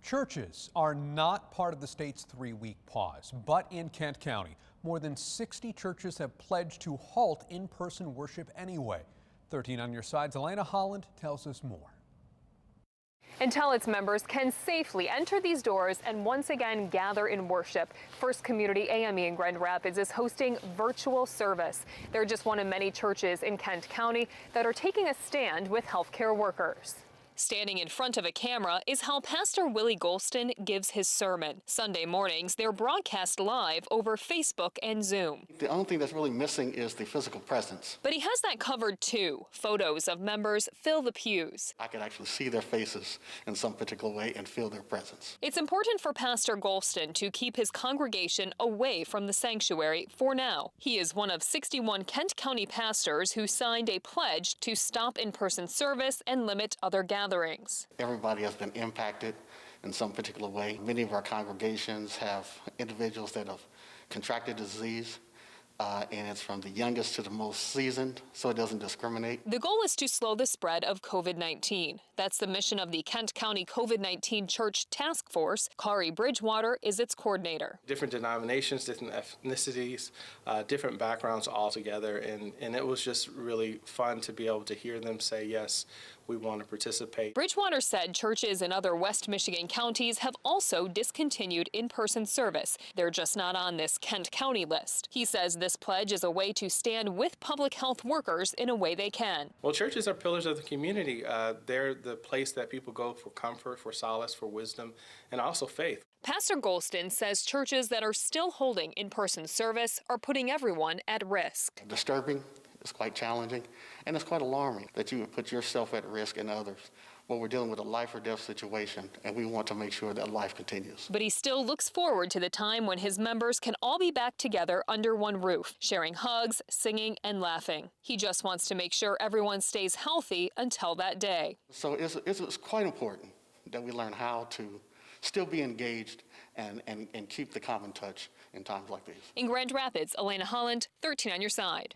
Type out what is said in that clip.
Churches are not part of the state's 3-week pause, but in Kent County, more than 60 churches have pledged to halt in-person worship anyway. 13 on your side's Elena Holland tells us more. Until its members can safely enter these doors and once again gather in worship, First Community AME in Grand Rapids is hosting virtual service. They're just one of many churches in Kent County that are taking a stand with healthcare workers. Standing in front of a camera is how Pastor Willie Golston gives his sermon. Sunday mornings, they're broadcast live over Facebook and Zoom. The only thing that's really missing is the physical presence. But he has that covered too. Photos of members fill the pews. I can actually see their faces in some particular way and feel their presence. It's important for Pastor Golston to keep his congregation away from the sanctuary for now. He is one of 61 Kent County pastors who signed a pledge to stop in-person service and limit other gatherings. Everybody has been impacted in some particular way. Many of our congregations have individuals that have contracted disease, and it's from the youngest to the most seasoned, so it doesn't discriminate. The goal is to slow the spread of COVID-19. That's the mission of the Kent County COVID-19 Church Task Force. Kari Bridgewater is its coordinator. Different denominations, different ethnicities, different backgrounds all together, and it was just really fun to be able to hear them say, yes, we want to participate. Bridgewater said churches in other West Michigan counties have also discontinued in-person service. They're just not on this Kent County list. He says this pledge is a way to stand with public health workers in a way they can. Well, churches are pillars of the community. They're the place that people go for comfort, for solace, for wisdom, and also faith. Pastor Golston says churches that are still holding in-person service are putting everyone at risk. Disturbing, it's quite challenging, and it's quite alarming that you would put yourself at risk and others. Well, we're dealing with a life or death situation, and we want to make sure that life continues. But he still looks forward to the time when his members can all be back together under one roof, sharing hugs, singing, and laughing. He just wants to make sure everyone stays healthy until that day. So it's quite important that we learn how to still be engaged and keep the common touch in times like these. In Grand Rapids, Elena Holland, 13 on your side.